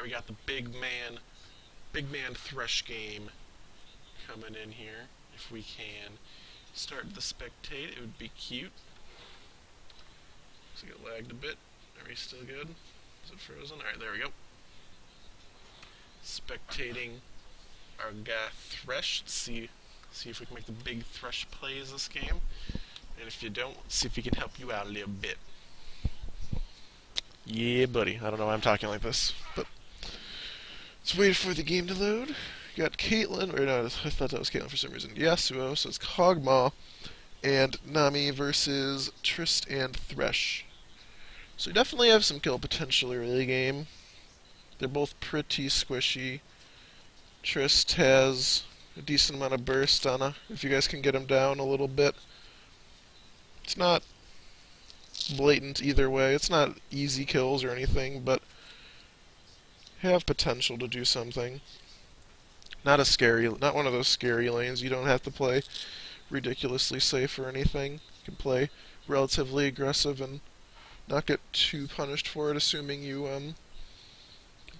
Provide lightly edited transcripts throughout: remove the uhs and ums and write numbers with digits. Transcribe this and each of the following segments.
Alright, we got the big man Thresh game coming in here. If we can start the spectate, it would be cute. Looks like it lagged a bit. Are we still good? Is it frozen? Alright, there we go. Spectating our guy Thresh. Let's see if we can make the big Thresh plays this game. And if you don't, see if we can help you out a little bit. Yeah, buddy. I don't know why I'm talking like this, but let's wait for the game to load. You got Caitlyn, or no, I thought that was Caitlyn for some reason. Yasuo, so it's Kog'Maw and Nami versus Trist and Thresh. So you definitely have some kill potential early game. They're both pretty squishy. Trist has a decent amount of burst on her, if you guys can get him down a little bit. It's not blatant either way. It's not easy kills or anything, but have potential to do something. Not one of those scary lanes. You don't have to play ridiculously safe or anything. You can play relatively aggressive and not get too punished for it, assuming you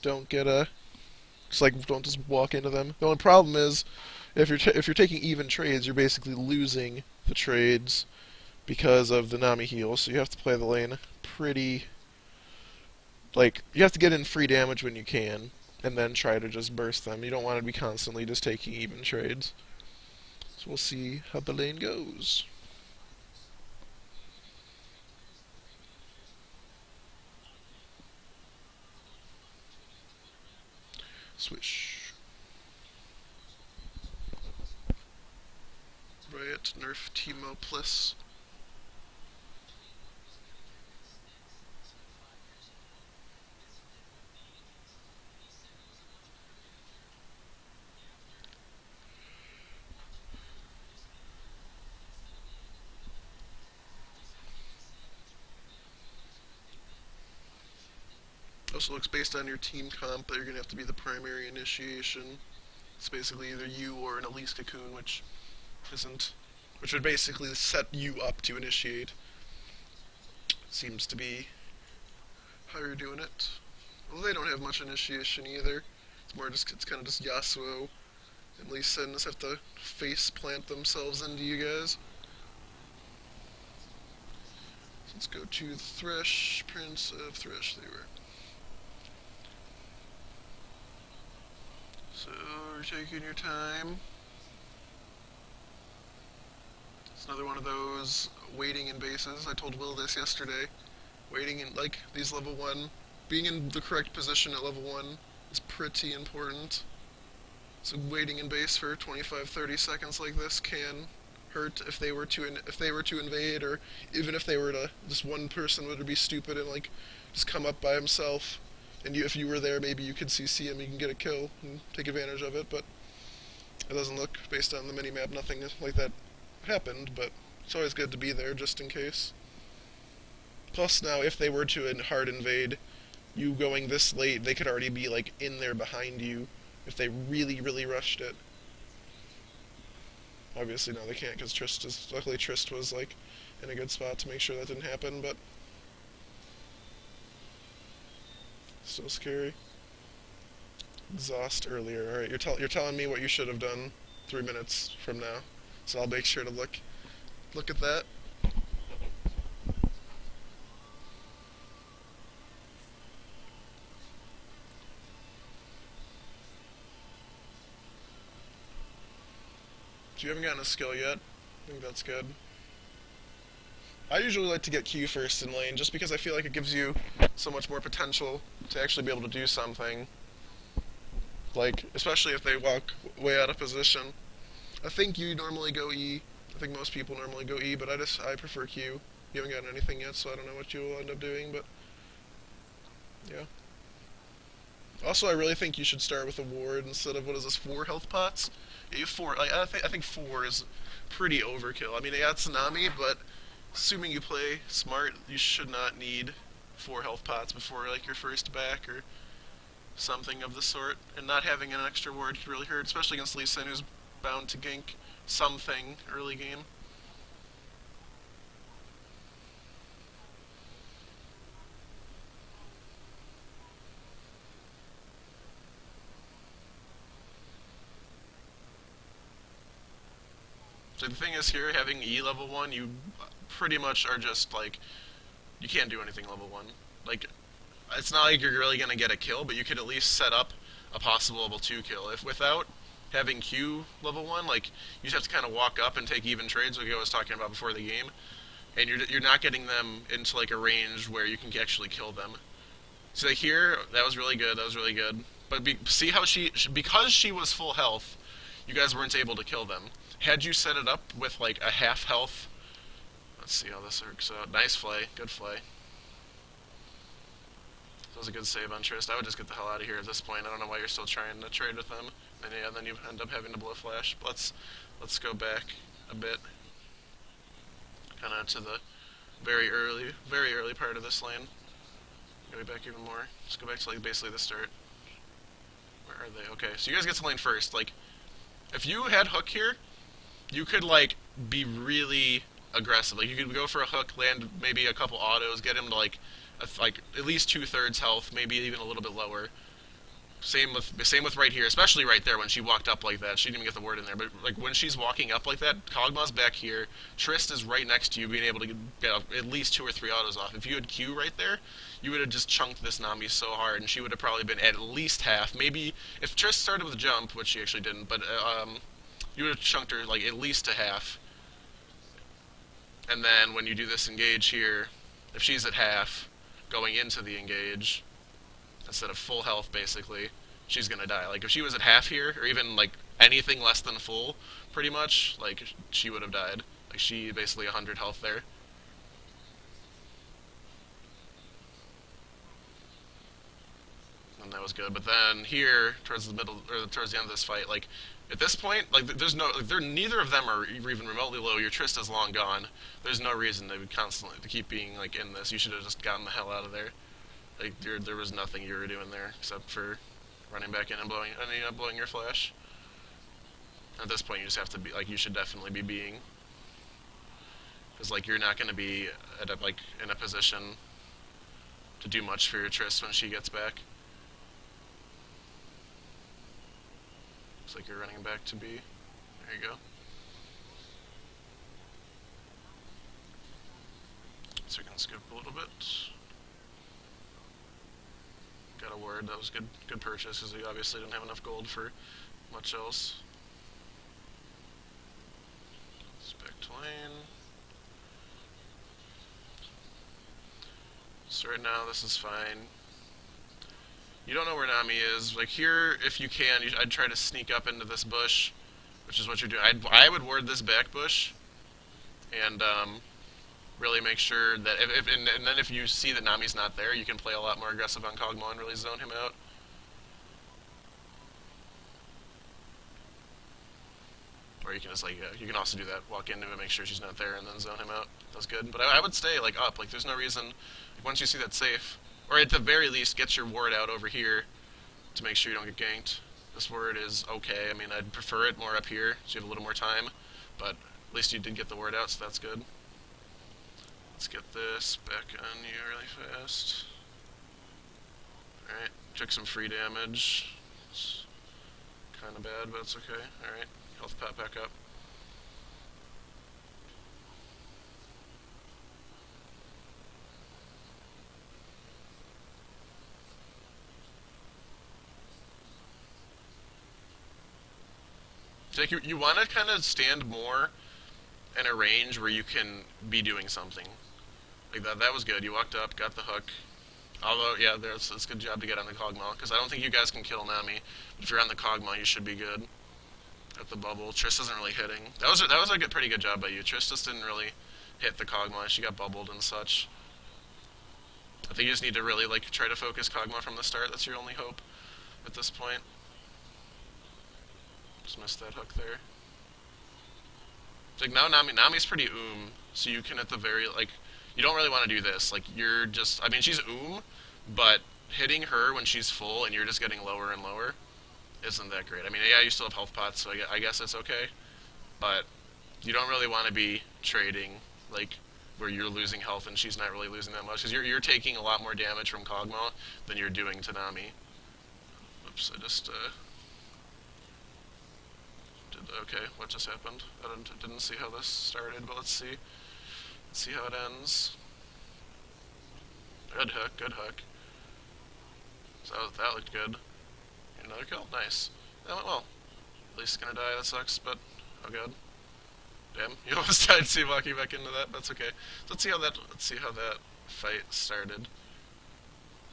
don't get don't just walk into them. The only problem is if you're taking even trades, you're basically losing the trades because of the Nami heal. So you have to play the lane pretty. You have to get in free damage when you can, and then try to just burst them. You don't want to be constantly just taking even trades. So we'll see how the lane goes. Swish. Riot, nerf Teemo plus. Also looks based on your team comp that you're going to have to be the primary initiation. It's basically either you or an Elise Cocoon, which would basically set you up to initiate. Seems to be how you're doing it. Well, they don't have much initiation either. It's kind of just Yasuo and Lee Sin just have to face plant themselves into you guys. So let's go to Thresh, Prince of Thresh. They were. So you're taking your time. It's another one of those waiting in bases. I told Will this yesterday. Waiting in these level 1, being in the correct position at level 1 is pretty important. So waiting in base for 25-30 seconds like this can hurt if they were to invade, or even if they were to just one person would be stupid and just come up by himself. And if you were there, maybe you could CC him, you can get a kill and take advantage of it, but it doesn't look, based on the minimap, nothing like that happened, but it's always good to be there just in case. Plus now, if they were to hard invade, you going this late, they could already be in there behind you if they really, really rushed it. Obviously, no, they can't because luckily Trist was in a good spot to make sure that didn't happen, but still scary. Exhaust earlier. Alright, you're telling me what you should have done 3 minutes from now. So I'll make sure to look at that. So you haven't gotten a skill yet. I think that's good. I usually like to get Q first in lane, just because I feel like it gives you so much more potential to actually be able to do something. Especially if they walk way out of position. I think you normally go E. I think most people normally go E, but I prefer Q. You haven't gotten anything yet, so I don't know what you'll end up doing, but yeah. Also, I really think you should start with a ward instead of, 4 health pots? Yeah, you have 4. I think 4 is pretty overkill. I mean, yeah, it's Tsunami, but assuming you play smart, you should not need 4 health pots before your first back or something of the sort. And not having an extra ward could really hurt, especially against Lee Sin, who's bound to gank something early game. So the thing is here, having E level 1, you pretty much are just like, you can't do anything level 1. Like, it's not like you're really going to get a kill, but you could at least set up a possible level 2 kill. If without having Q level 1, like, you just have to kind of walk up and take even trades like I was talking about before the game, and you're not getting them into like a range where you can actually kill them. So like here, that was really good, that was really good. But see how because she was full health, you guys weren't able to kill them. Had you set it up with like a half health, let's see how this works out. Nice flay, good flay. That was a good save on Trist. I would just get the hell out of here at this point. I don't know why you're still trying to trade with them. And yeah, then you end up having to blow flash. But let's go back a bit, kind of to the very early part of this lane. Go back even more. Let's go back to like basically the start. Where are they? Okay, so you guys get to lane first. Like, if you had hook here, you could like be really aggressive. Like you could go for a hook, land maybe a couple autos, get him to like at least 2/3 health, maybe even a little bit lower. Same with right here, especially right there when she walked up like that. She didn't even get the word in there, but like when she's walking up like that, Kog'Maw's back here, Trist is right next to you, being able to get at least 2 or 3 autos off. If you had Q right there, you would have just chunked this Nami so hard, and she would have probably been at least half. Maybe if Trist started with a jump, which she actually didn't, but you would have chunked her like at least to half. And then when you do this engage here, if she's at half, going into the engage, instead of full health basically, she's gonna die. Like if she was at half here, or even like anything less than full, pretty much, like she would have died. Like she basically 100 health there. And that was good. But then here, towards the middle, or towards the end of this fight, like at this point, like there's no, like, neither of them are even remotely low. Your Trist is long gone. There's no reason to constantly to keep being like in this. You should have just gotten the hell out of there. Like there was nothing you were doing there except for running back in and blowing your flash. At this point, you just have to be like, you should definitely be being, because like you're not going to be at like in a position to do much for your Trist when she gets back. Looks like you're running back to B. There you go. So we can skip a little bit. Got a word. That was good purchase, because we obviously didn't have enough gold for much else. Let's back to lane. So right now this is fine. You don't know where Nami is. Like here, if you can, I'd try to sneak up into this bush, which is what you're doing. I would ward this back bush, and really make sure that and then if you see that Nami's not there, you can play a lot more aggressive on Kog'Maw and really zone him out. Or you can just like, you can also do that, walk into it, make sure she's not there, and then zone him out. That's good. But I would stay like up. Like there's no reason, like, once you see that safe, or at the very least get your ward out over here to make sure you don't get ganked. This ward is okay. I mean, I'd prefer it more up here so you have a little more time, but at least you did get the word out, so that's good. Let's get this back on you really fast. Alright, took some free damage. It's kind of bad, but it's okay. Alright, health pat back up. So like you want to kind of stand more in a range where you can be doing something. Like that was good. You walked up, got the hook. Although, yeah, it's a good job to get on the Kog'Maw, because I don't think you guys can kill Nami. But if you're on the Kog'Maw, you should be good. At the bubble, Trist isn't really hitting. That was a pretty good job by you. Trist just didn't really hit the Kog'Maw. She got bubbled and such. I think you just need to really like try to focus Kog'Maw from the start. That's your only hope at this point. Just missed that hook there. Like now Nami's pretty so you can at the very, like, you don't really want to do this. Like you're just, I mean she's but hitting her when she's full and you're just getting lower and lower isn't that great. I mean, yeah, you still have health pots, so I guess it's okay, but you don't really want to be trading like where you're losing health and she's not really losing that much, because you're taking a lot more damage from Kog'Maw than you're doing to Nami. Oops, I just did Okay, what just happened? I didn't see how this started, but let's see. Let's see how it ends. Good hook, good hook. So that looked good. Another kill, nice. That went well. At least it's gonna die, that sucks, but oh god. Damn, you almost died, see, walking back into that, that's okay. So let's see how that fight started.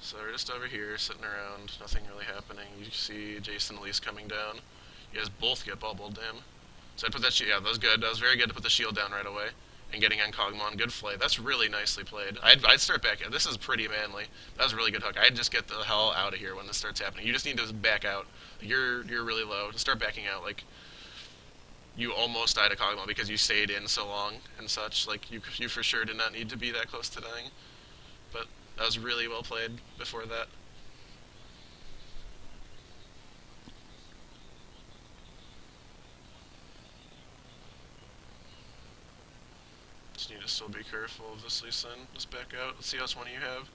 So we're just over here, sitting around, nothing really happening. You see Jason and Elise coming down. You guys both get bubbled, damn. So I put that shield, yeah, that was good. That was very good to put the shield down right away. And getting on Kog'Maw, good play. That's really nicely played. I'd start back in. This is pretty manly. That was a really good hook. I'd just get the hell out of here when this starts happening. You just need to back out. You're really low. Just start backing out. Like, you almost died to Kog'Maw because you stayed in so long and such. Like, you for sure did not need to be that close to dying. But that was really well played before that. Just need to still be careful of this Lee Sin. Just back out. Let's see how much money you have.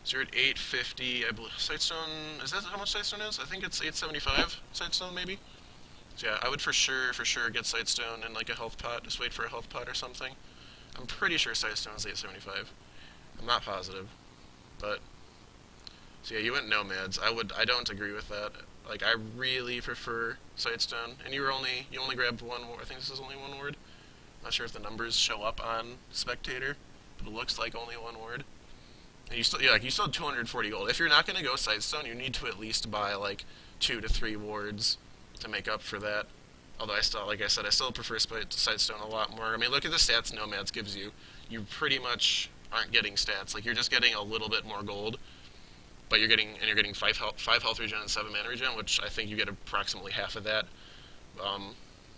So you're at 850. I believe Sightstone. Is that how much Sightstone is? I think it's 875. Sightstone maybe. So yeah, I would for sure get Sightstone and like a health pot. Just wait for a health pot or something. I'm pretty sure Sightstone is 875. I'm not positive, but so yeah, you went Nomads. I don't agree with that. Like I really prefer Sightstone, and you only grabbed one ward. I think this is only one ward. Not sure if the numbers show up on Spectator, but it looks like only one ward. And you still have 240 gold. If you're not gonna go Sightstone, you need to at least buy like 2 to 3 wards to make up for that. Although like I said, I still prefer Sightstone a lot more. I mean, look at the stats Nomads gives you. You pretty much aren't getting stats. Like you're just getting a little bit more gold, but you're getting 5 health regen and 7 mana regen, which I think you get approximately half of that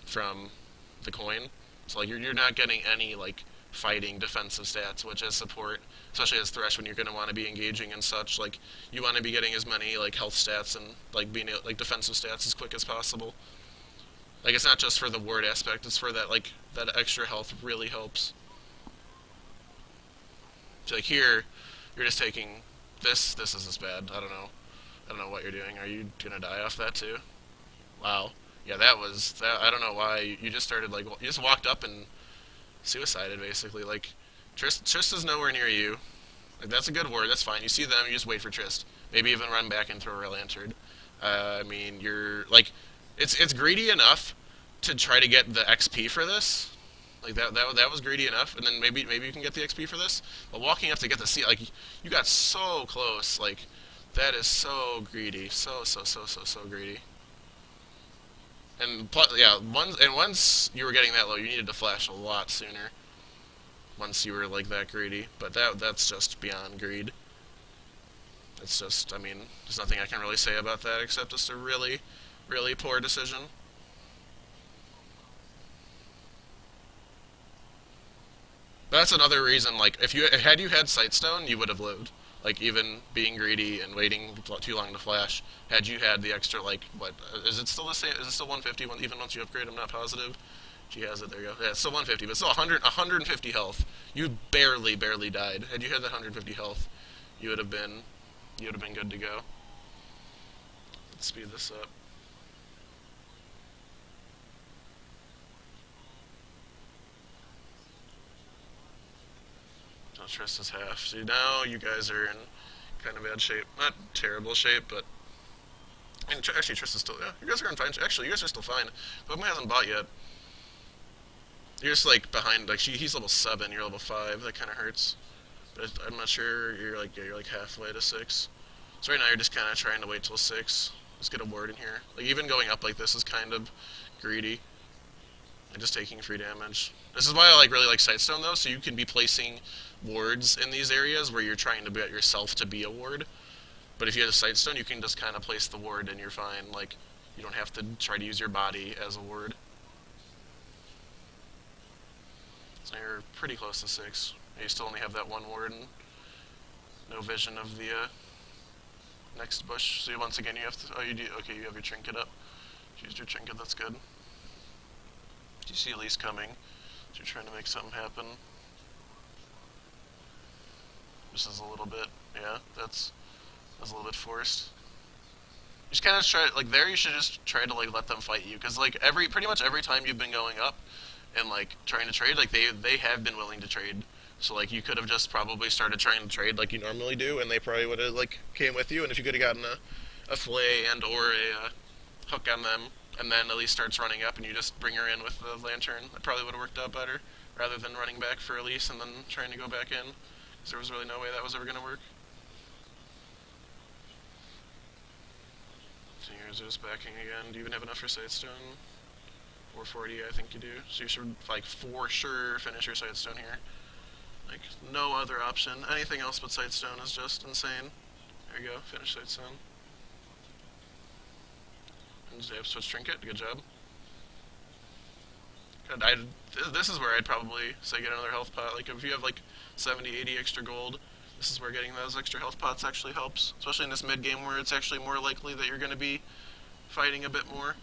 from the coin. So like you're not getting any like fighting defensive stats, which as support, especially as Thresh, when you're gonna want to be engaging and such, like you want to be getting as many like health stats and like being like defensive stats as quick as possible. Like it's not just for the ward aspect; it's for that like that extra health really helps. So like here, you're just taking this. This is as bad. I don't know what you're doing. Are you gonna die off that too? Wow. Yeah, that was that. I don't know why you just started like you just walked up and suicided basically. Like Trist is nowhere near you. Like that's a good word. That's fine. You see them, you just wait for Trist. Maybe even run back and throw a lantern. I mean, you're like, it's greedy enough to try to get the XP for this. Like that was greedy enough, and then maybe you can get the XP for this. But walking up to get the C, like you got so close. Like that is so greedy, so greedy. And plus, yeah, once you were getting that low, you needed to flash a lot sooner. Once you were like that greedy, but that's just beyond greed. It's just, I mean, there's nothing I can really say about that except just a really, really poor decision. That's another reason. Like, if you had Sightstone, you would have lived. Like, even being greedy and waiting too long to flash. Had you had the extra, like, what is it still the same? Is it still 150 even once you upgrade? I'm not positive. She has it. There you go. Yeah, it's still 150, but still 150 health. You barely died. Had you had that 150 health, you would have been good to go. Let's speed this up. No, Trist is half. See, now you guys are in kind of bad shape. Not terrible shape, but I mean, actually, Trist is still. Yeah, you guys are in fine. Actually, you guys are still fine. Pokemon hasn't bought yet. You're just like behind. Like he's level 7. You're level 5. That kind of hurts. But I'm not sure. You're like halfway to 6. So right now you're just kind of trying to wait till 6. Just get a ward in here. Like even going up like this is kind of greedy. And just taking free damage. This is why I really like Sightstone though, so you can be placing wards in these areas where you're trying to get yourself to be a ward. But if you have a Sightstone, you can just kind of place the ward and you're fine. Like you don't have to try to use your body as a ward. So you're pretty close to 6. You still only have that one ward and no vision of the next bush. So once again you have to. Oh, you do. Okay, you have your trinket up. Use your trinket. That's good. You see Elise coming. So you're trying to make something happen. This is a little bit. Yeah, that's a little bit forced. just kind of try like there. You should just try to like let them fight you because like pretty much every time you've been going up and like trying to trade, like they have been willing to trade. So like you could have just probably started trying to trade like you normally do, and they probably would have like came with you. And if you could have gotten a fillet and or a hook on them, and then Elise starts running up, and you just bring her in with the lantern, it probably would have worked out better rather than running back for Elise and then trying to go back in. Because there was really no way that was ever going to work. So here's just backing again. Do you even have enough for Sightstone? 440, I think you do. So you should, like, for sure finish your Sightstone here. Like, no other option. Anything else but Sightstone is just insane. There you go, finish Sightstone. And Zap switch Trinket, good job. Good, this is where I'd probably say get another health pot. Like, if you have, like, 70, 80 extra gold, this is where getting those extra health pots actually helps. Especially in this mid-game where it's actually more likely that you're going to be fighting a bit more.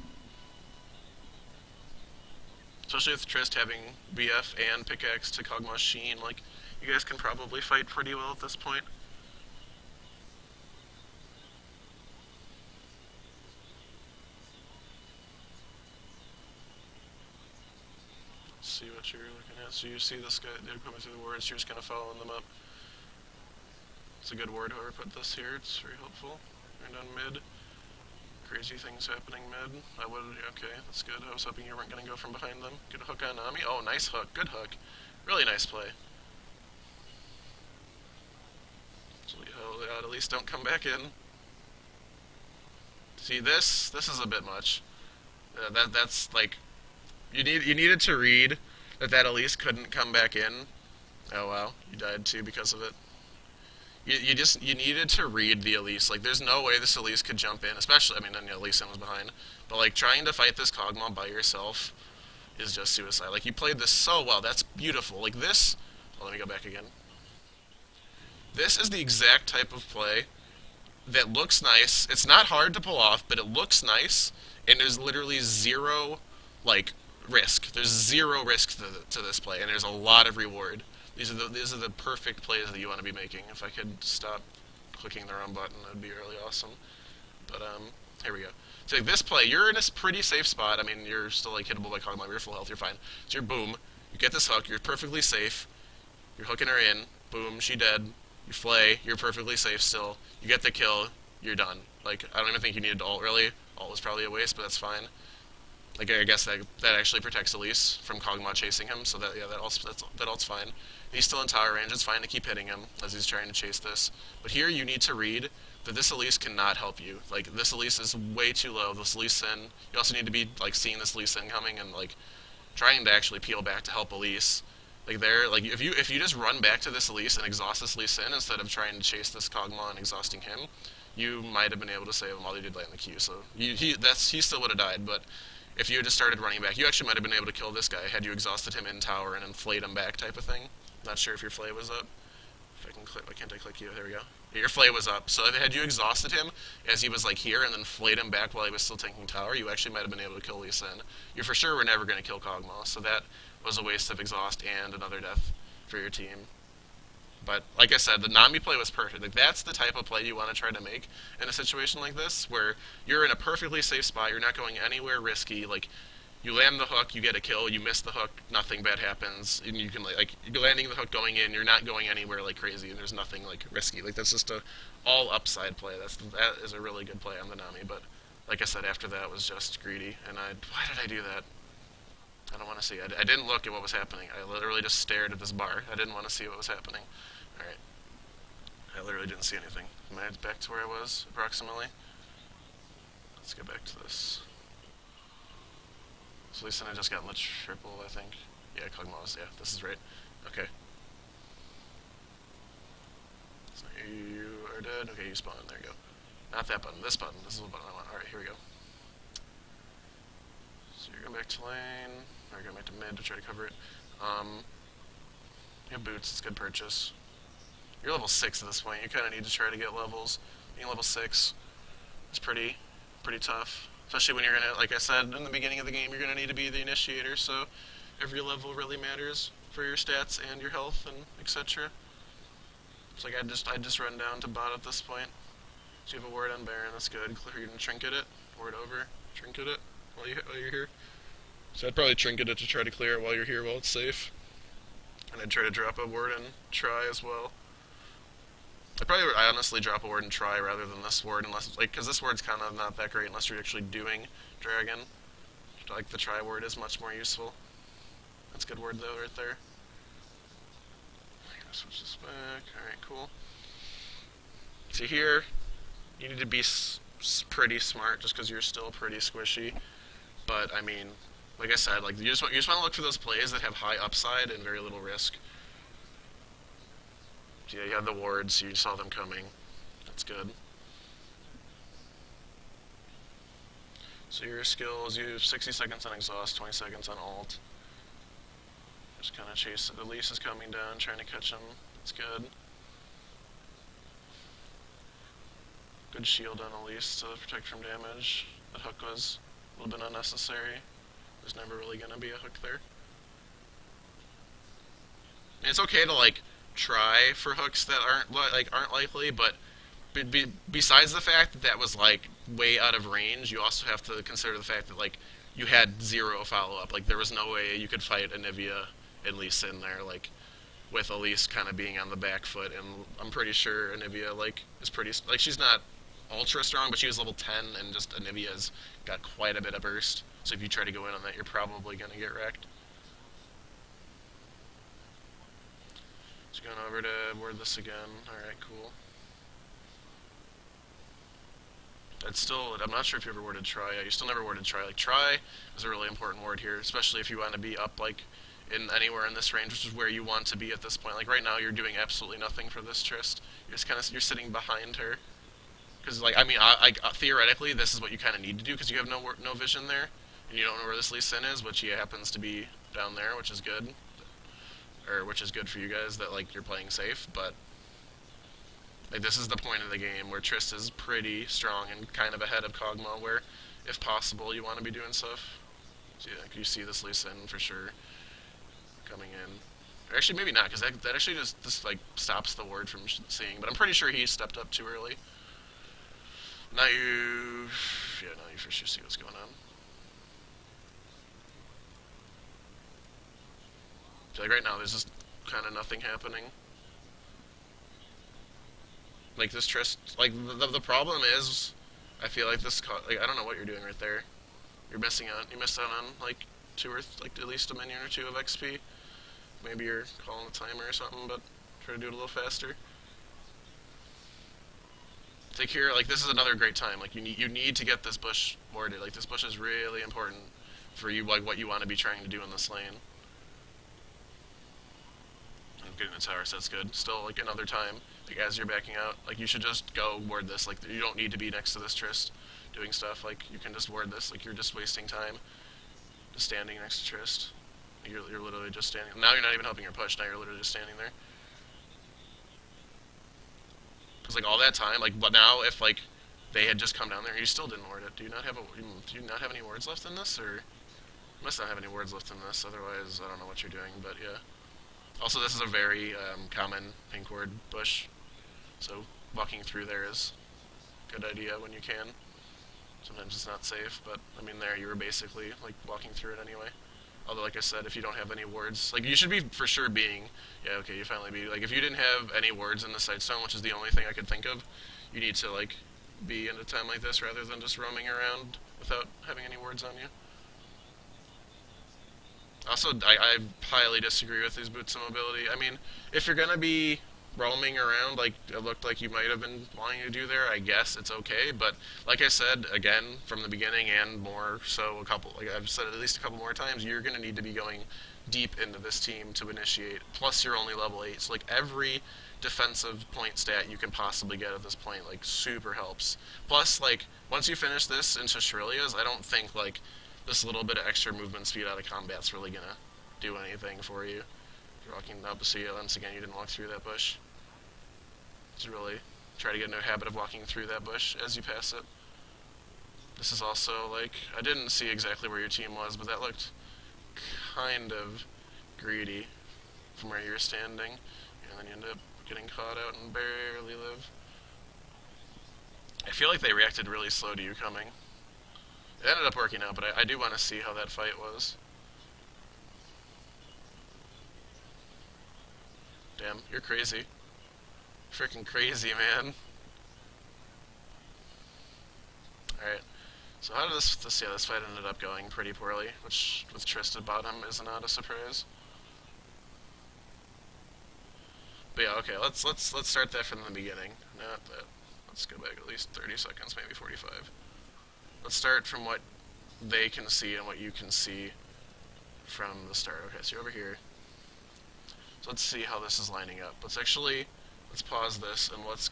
Especially with Trist having BF and Pickaxe to Kog'Maw's Sheen, like, you guys can probably fight pretty well at this point. Let's see what you're looking at. So you see this guy, they're coming through the wards, you're just kind of following them up. It's a good ward, whoever put this here, it's very helpful. Right down mid. Crazy things happening mid. I would, okay, that's good. I was hoping you weren't going to go from behind them. Get a hook on Nami. Oh, nice hook. Good hook. Really nice play. So at least don't come back in. See, this is a bit much. That's like, you needed to read that Elise couldn't come back in. Oh wow, you died too because of it. You needed to read the Elise. Like, there's no way this Elise could jump in, especially, I mean, then Elise was behind. But, like, trying to fight this Kog'Maw by yourself is just suicide. Like, you played this so well. That's beautiful. Like, this... Oh, let me go back again. This is the exact type of play that looks nice. It's not hard to pull off, but it looks nice, and there's literally zero, like, risk. There's zero risk to this play, and there's a lot of reward. These are the perfect plays that you want to be making. If I could stop clicking the wrong button, that would be really awesome. But here we go. So like, this play, you're in a pretty safe spot. I mean, you're still like hittable by Kog'Maw. You're full health. You're fine. So you're boom. You get this hook. You're perfectly safe. You're hooking her in. Boom. She dead. You flay. You're perfectly safe still. You get the kill. You're done. Like, I don't even think you needed to ult really. Ult was probably a waste, but that's fine. Like, I guess that actually protects Elise from Kog'Maw chasing him, so that, yeah, that ult's fine. He's still in tower range, it's fine to keep hitting him as he's trying to chase this. But here you need to read that this Elise cannot help you. Like, this Elise is way too low, this Lee Sin. You also need to be, like, seeing this Lee Sin coming and, like, trying to actually peel back to help Elise. Like, if you just run back to this Elise and exhaust this Lee Sin instead of trying to chase this Kog'Maw and exhausting him, you might have been able to save him while he did land the Q. So, he still would have died, but if you had just started running back, you actually might have been able to kill this guy had you exhausted him in tower and then flayed him back type of thing. Not sure if your flay was up. If I can click, why can't I click you? There we go. Yeah, your flay was up. So had you exhausted him as he was like here and then flayed him back while he was still tanking tower, you actually might have been able to kill Lee Sin. You for sure were never going to kill Kog'Maw, so that was a waste of exhaust and another death for your team. But like I said, the Nami play was perfect. Like, that's the type of play you want to try to make in a situation like this, where you're in a perfectly safe spot, you're not going anywhere risky. Like, you land the hook, you get a kill, you miss the hook, nothing bad happens, and you can like you're landing the hook going in, you're not going anywhere like crazy, and there's nothing like risky. Like, that's just a all upside play. That is a really good play on the Nami. But like I said, after that was just greedy, and why did I do that? I don't want to see. I didn't look at what was happening. I literally just stared at this bar. I didn't want to see what was happening. Alright. I literally didn't see anything. Am I back to where I was, approximately? Let's get back to this. So Lee Sin I just got much triple, I think. Yeah, Kog'Maw's, yeah, this is right. Okay. So you are dead. Okay, you spawn. There you go. Not that button. This button. This is the button I want. Alright, here we go. So you're going back to lane. Or you're going back to mid to try to cover it. You have boots. It's a good purchase. You're level 6 at this point. You kind of need to try to get levels. Being level 6 is pretty tough. Especially when you're going to, like I said in the beginning of the game, you're going to need to be the initiator, so every level really matters for your stats and your health and etc. It's like I'd just run down to bot at this point. So you have a ward on Baron, that's good. Clear, you can trinket it, ward over, trinket it while you're here. So I'd probably trinket it to try to clear it while you're here while it's safe. And I'd try to drop a ward and try as well. I honestly drop a ward and try rather than this ward, unless because this ward's kind of not that great unless you're actually doing dragon. Like the try ward is much more useful. That's a good word though right there. I'm gonna switch this back. All right, cool. So here, you need to be pretty smart just because you're still pretty squishy. But I mean, like I said, like you just want to look for those plays that have high upside and very little risk. So yeah, you have the wards, so you saw them coming. That's good. So your skills, you have 60 seconds on exhaust, 20 seconds on alt. Just kind of chase it. Elise is coming down, trying to catch him. That's good. Good shield on Elise to protect from damage. That hook was a little bit unnecessary. There's never really going to be a hook there. And it's okay to like try for hooks that aren't likely, but besides the fact that that was like way out of range, you also have to consider the fact that like you had zero follow up. Like there was no way you could fight Anivia and Lisa in there, like with Elise kind of being on the back foot. And I'm pretty sure Anivia like is pretty like she's not ultra strong, but she was level 10, and just Anivia's got quite a bit of burst. So if you try to go in on that, you're probably gonna get wrecked. Just going over to ward this again. Alright, cool. I'm not sure if you ever warded try. Yeah, you still never warded try. Like, try is a really important ward here, especially if you want to be up, like, in anywhere in this range, which is where you want to be at this point. Like, right now, you're doing absolutely nothing for this Trist. You're just kind of, you're sitting behind her. Because, like, I mean, theoretically, this is what you kind of need to do, because you have no vision there, and you don't know where this Lee Sin is, but she happens to be down there, which is good. Or, which is good for you guys, that, like, you're playing safe, but like, this is the point of the game where Trist is pretty strong and kind of ahead of Kog'Maw, where, if possible, you want to be doing stuff. So yeah, you see this Lee Sin for sure coming in. Or actually, maybe not, because that actually just like stops the ward from seeing. But I'm pretty sure he stepped up too early. Now you for sure see what's going on. I feel like right now there's just kind of nothing happening. Like this Trist, like the problem is, I feel like this, like I don't know what you're doing right there. You're missing out. You missed out on like like at least a minion or two of XP. Maybe you're calling the timer or something, but try to do it a little faster. Like here, like this is another great time. Like you need to get this bush warded. Like this bush is really important for you, like what you want to be trying to do in this lane. I'm getting the tower, so that's good. Still, like another time, like as you're backing out, like you should just go ward this. Like you don't need to be next to this Trist doing stuff. Like you can just ward this. Like you're just wasting time, just standing next to Trist. Like, you're literally just standing. Now you're not even helping her push. Now you're literally just standing there. Because like all that time, like but now if like they had just come down there, you still didn't ward it. Do you not have any wards left in this, or you must not have any wards left in this? Otherwise, I don't know what you're doing. But yeah. Also, this is a very common pink ward bush, so walking through there is a good idea when you can. Sometimes it's not safe, but I mean there you were basically like walking through it anyway. Although, like I said, if you don't have any wards, like you should be for sure being, yeah, okay, you finally be, like if you didn't have any wards in the Sightstone, which is the only thing I could think of, you need to like be in a time like this rather than just roaming around without having any wards on you. Also, I highly disagree with these boots of mobility. I mean, if you're gonna be roaming around like it looked like you might have been wanting to do there, I guess it's okay. But like I said, again, from the beginning and more so like I've said at least a couple more times, you're gonna need to be going deep into this team to initiate. Plus, you're only level 8, so like every defensive point stat you can possibly get at this point, like super helps. Plus, like once you finish this into Shrillia's, I don't think like this little bit of extra movement speed out of combat's really gonna do anything for you. You're walking up, so yeah, once again, you didn't walk through that bush. Just really try to get into a habit of walking through that bush as you pass it. This is also, like, I didn't see exactly where your team was, but that looked kind of greedy from where you're standing, and then you end up getting caught out and barely live. feel like they reacted really slow to you coming. It ended up working out, but I do want to see how that fight was. Damn, you're crazy. Freaking crazy, man. Alright. So how did this fight ended up going pretty poorly, which with Trist at bottom is not a surprise. But yeah, okay, let's start that from the beginning. Not that. Let's go back at least 30 seconds, maybe 45. Let's start from what they can see and what you can see from the start. Okay, so you're over here. So let's see how this is lining up. Let's pause this and let's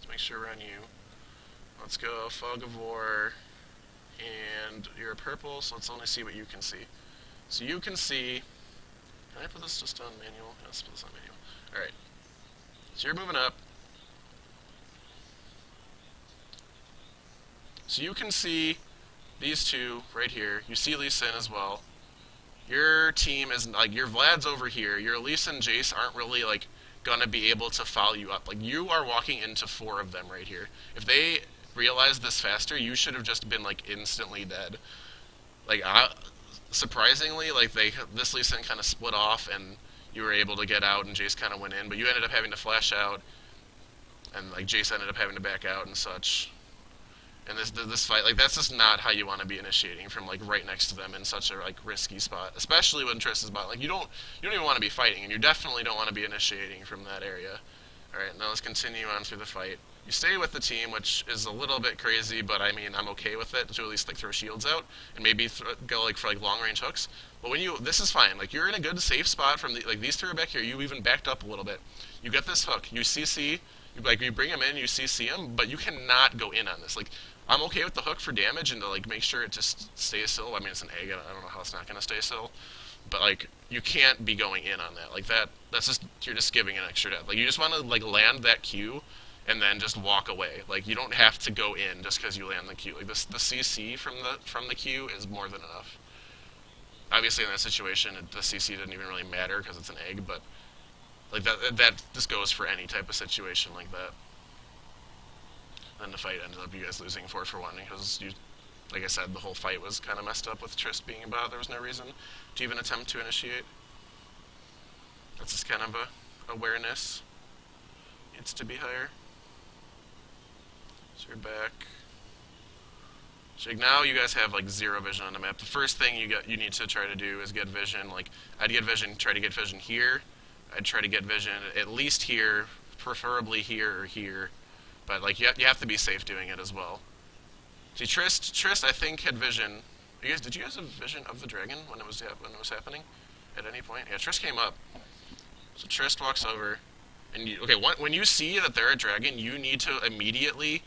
make sure we're on you. Let's go Fog of War, and you're a purple, so let's only see what you can see. So you can see, can I put this just on manual? Yeah, let's put this on manual. Alright, so you're moving up. So you can see these two right here. You see Lee Sin as well. Your team is, like, your Vlad's over here. Your Elise and Jace aren't really, like, gonna be able to follow you up. Like, you are walking into 4 of them right here. If they realized this faster, you should have just been, like, instantly dead. Like, surprisingly, like, this Lee Sin kind of split off, and you were able to get out, and Jace kind of went in, but you ended up having to flash out, and, like, Jace ended up having to back out and such. And this fight, like, that's just not how you want to be initiating from, like, right next to them in such a, like, risky spot, especially when Triss is bot. Like, you don't even want to be fighting, and you definitely don't want to be initiating from that area. All right, now let's continue on through the fight. You stay with the team, which is a little bit crazy, but I mean, I'm okay with it to at least, like, throw shields out and maybe go, like, for, like, long range hooks. But this is fine. Like, you're in a good safe spot from like, these 2 are back here. You even backed up a little bit. You get this hook. You CC. You bring him in. You CC him, but you cannot go in on this. Like, I'm okay with the hook for damage and to, like, make sure it just stays still. I mean, it's an egg. I don't know how it's not going to stay still. But, like, you can't be going in on that. Like, that's just, you're just giving an extra death. Like, you just want to, like, land that Q and then just walk away. Like, you don't have to go in just because you land the Q. Like, the CC from the Q is more than enough. Obviously, in that situation, the CC didn't even really matter because it's an egg, but, like, this goes for any type of situation like that. Then the fight ended up you guys losing 4-1 because like I said, the whole fight was kind of messed up with Trist being about. There was no reason to even attempt to initiate. That's just kind of a awareness. Needs to be higher. So you're back. So now you guys have, like, 0 vision on the map. The first thing you need to try to do is get vision. Like, I'd try to get vision here. I'd try to get vision at least here, preferably here or here. But, like, you have to be safe doing it as well. See, Trist, I think, had vision. Did you guys have vision of the dragon when it was happening? At any point? Yeah, Trist came up. So Trist walks over, and when you see that they're a dragon, you need to immediately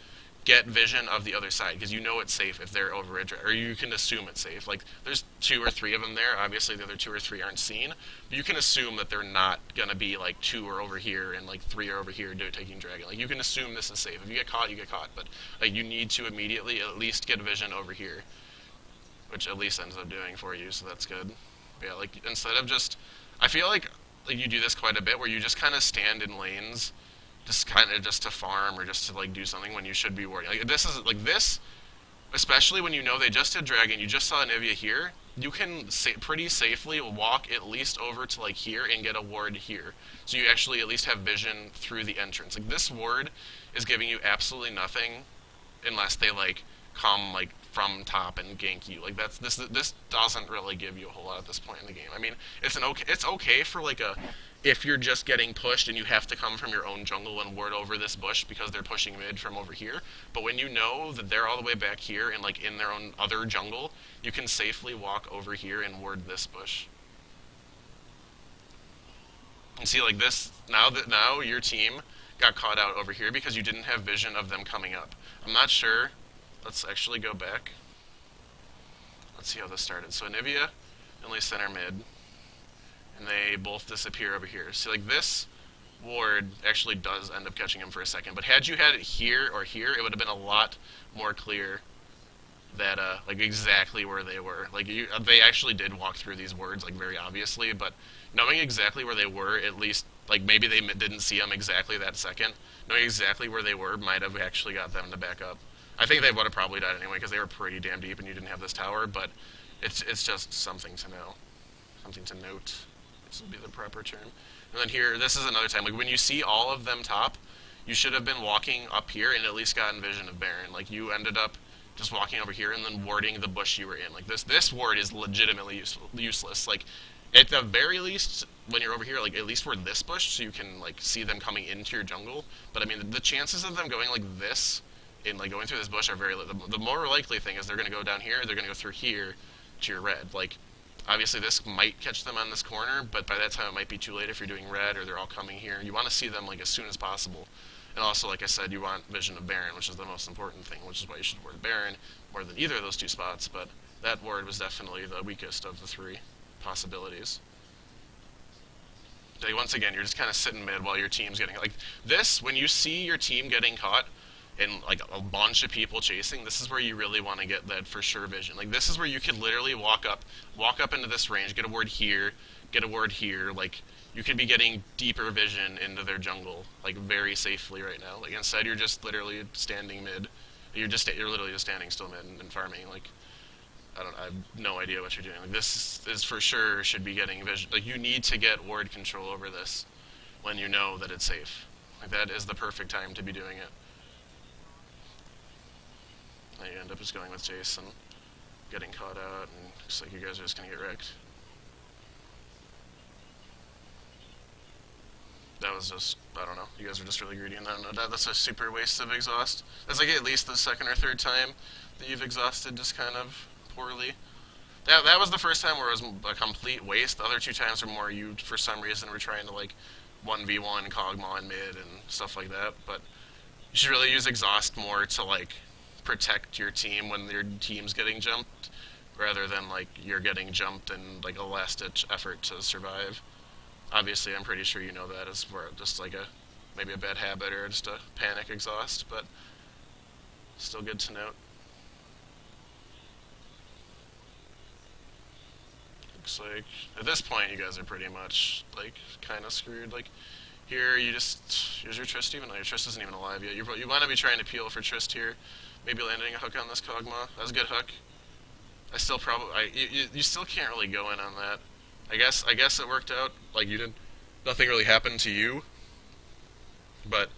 get vision of the other side, because you know it's safe if they're over a dragon, or you can assume it's safe. Like, there's 2 or 3 of them there. Obviously, the other 2 or 3 aren't seen. But you can assume that they're not gonna be, like, 2 are over here and, like, 3 are over here taking dragon. Like, you can assume this is safe. If you get caught, you get caught. But, like, you need to immediately at least get vision over here, which at least ends up doing for you. So that's good. But yeah, like, instead of just, I feel like you do this quite a bit, where you just kind of stand in lanes. Just to farm or just to, like, do something when you should be worrying. Like, this, especially when you know they just did dragon, you just saw Anivia here, you can pretty safely walk at least over to, like, here and get a ward here. So you actually at least have vision through the entrance. Like, this ward is giving you absolutely nothing unless they, like, come, like, from top and gank you. Like, this doesn't really give you a whole lot at this point in the game. I mean, it's okay for, like, if you're just getting pushed and you have to come from your own jungle and ward over this bush because they're pushing mid from over here. But when you know that they're all the way back here and, like, in their own other jungle, you can safely walk over here and ward this bush. And see, like, this, now your team got caught out over here because you didn't have vision of them coming up. I'm not sure. Let's actually go back. Let's see how this started. So Anivia and Lee Sin are mid, and they both disappear over here. So, like, this ward actually does end up catching him for a second, but had you had it here or here, it would have been a lot more clear that, like, exactly where they were. Like, they actually did walk through these wards, like, very obviously, but knowing exactly where they were at least Like maybe they didn't see them exactly that second. Knowing exactly where they were might have actually got them to back up. I think they would have probably died anyway because they were pretty damn deep and you didn't have this tower. But it's just something to know, something to note. This would be the proper term. And then here, this is another time. Like when you see all of them top, you should have been walking up here and at least gotten vision of Baron. Like you ended up just walking over here and then warding the bush you were in. Like this ward is legitimately useless. Like at the very least, when you're over here, like at least ward this bush so you can like see them coming into your jungle. But I mean, the chances of them going like this in like going through this bush are very. The more likely thing is they're going to go down here. They're going to go through here to your red. Like obviously this might catch them on this corner, but by that time it might be too late if you're doing red or they're all coming here. You want to see them like as soon as possible. And also, like I said, you want vision of Baron, which is the most important thing, which is why you should ward Baron more than either of those two spots, but that ward was definitely the weakest of the three possibilities. Like, once again, you're just kind of sitting mid while your team's getting... Like, this, when you see your team getting caught and, like, a bunch of people chasing, this is where you really want to get that for sure vision. Like, this is where you could literally walk up into this range, get a ward here, get a ward here, like... You could be getting deeper vision into their jungle, like very safely right now. Like instead, you're just literally standing mid. You're literally just standing still mid and farming. Like I have no idea what you're doing. Like this is for sure should be getting vision. Like you need to get ward control over this when you know that it's safe. Like that is the perfect time to be doing it. Now you end up just going with Jason, getting caught out, and looks like you guys are just gonna get wrecked. That was just, I don't know, you guys are just really greedy in that. That's a super waste of exhaust. That's like at least the second or third time that you've exhausted just kind of poorly. That was the first time where it was a complete waste. The other two times were more you, for some reason, were trying to like 1v1 Kog'Maw in mid and stuff like that. But you should really use exhaust more to like protect your team when your team's getting jumped, rather than like you're getting jumped and like a last-ditch effort to survive. Obviously, I'm pretty sure you know that as just like maybe a bad habit or just a panic exhaust, but still good to note. Looks like at this point you guys are pretty much like kind of screwed. Like here, here's your Trist even though your Trist isn't even alive yet. You want to be trying to peel for Trist here, maybe landing a hook on this Kog'Maw. That's a good hook. I still probably you still can't really go in on that. I guess it worked out. Like you didn't, nothing really happened to you. But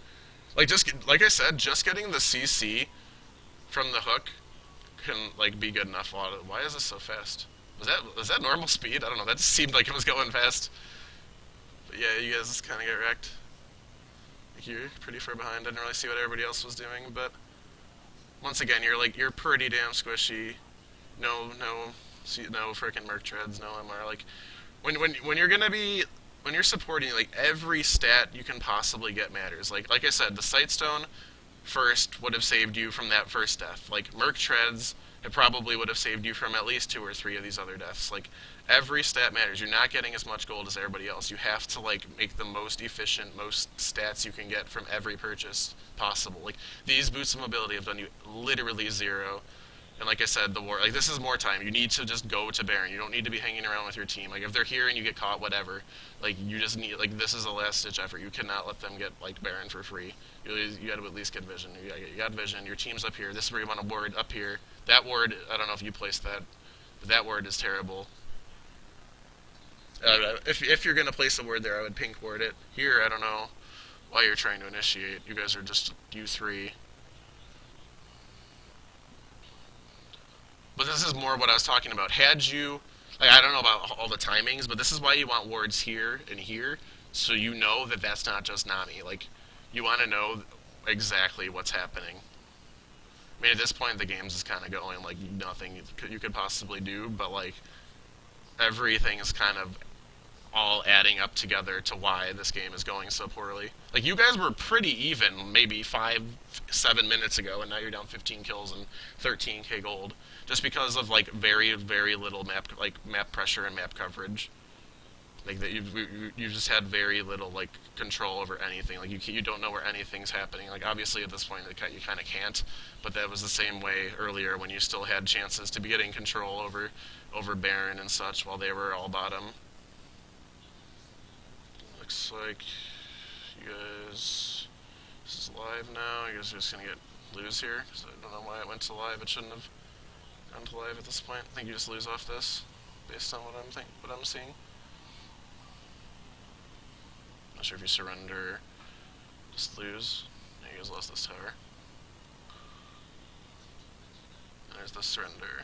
like like I said, just getting the CC from the hook can like be good enough. Why is this so fast? Was that normal speed? I don't know. That just seemed like it was going fast. But yeah, you guys just kind of get wrecked. Like you're pretty far behind. I didn't really see what everybody else was doing, but once again, you're pretty damn squishy. No freaking Merc Treads, no MR. Like when you're gonna be when you're supporting, like every stat you can possibly get matters. Like I said, the Sightstone first would have saved you from that first death. Like Merc Treads, it probably would have saved you from at least 2 or 3 of these other deaths. Like every stat matters. You're not getting as much gold as everybody else. You have to like make the most efficient, most stats you can get from every purchase possible. Like these boosts of mobility have done you literally 0. And like I said, like this is more time. You need to just go to Baron. You don't need to be hanging around with your team. Like if they're here and you get caught, whatever. Like you just need, like this is a last ditch effort. You cannot let them get like Baron for free. You got to at least get vision. You got vision. Your team's up here. This is where you want a ward up here. That ward, I don't know if you placed that, but that ward is terrible. If you're gonna place a ward there, I would pink ward it. Here, I don't know why you're trying to initiate. You guys are just U3. But this is more what I was talking about. Had you, like, I don't know about all the timings, but this is why you want wards here and here, so you know that that's not just Nami. Like, you want to know exactly what's happening. I mean, at this point, the game's just kind of going like nothing you could possibly do, but like everything is kind of all adding up together to why this game is going so poorly. Like, you guys were pretty even maybe 5-7 minutes ago, and now you're down 15 kills and 13k gold, just because of like very, very little map pressure and map coverage. Like that, you've just had very little like control over anything. Like you don't know where anything's happening. Like obviously at this point you kind of can't, but that was the same way earlier when you still had chances to be getting control over Baron and such while they were all bottom. looks like you guys. This is live now. You guys are just gonna get lose here because I don't know why it went to live. It shouldn't have gone to live at this point. I think you just lose off this, based on what I'm seeing. Not sure if you surrender, just lose. You guys lost this tower. There's the surrender.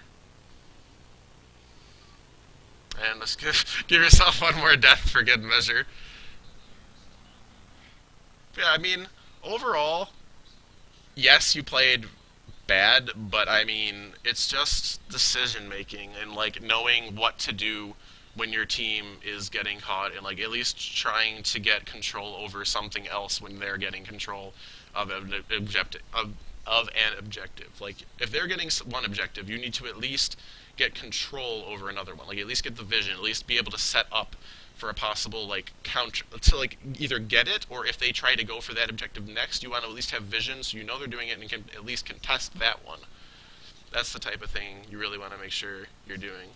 And let's give yourself one more death for good measure. Yeah, I mean, overall, yes, you played bad, but I mean, it's just decision making and like knowing what to do when your team is getting caught and like at least trying to get control over something else when they're getting control of an objective of an objective. Like if they're getting one objective, you need to at least get control over another one. Like at least get the vision, at least be able to set up for a possible like counter to like either get it, or if they try to go for that objective next, you want to at least have vision so you know they're doing it and can at least contest that one. That's the type of thing you really want to make sure you're doing.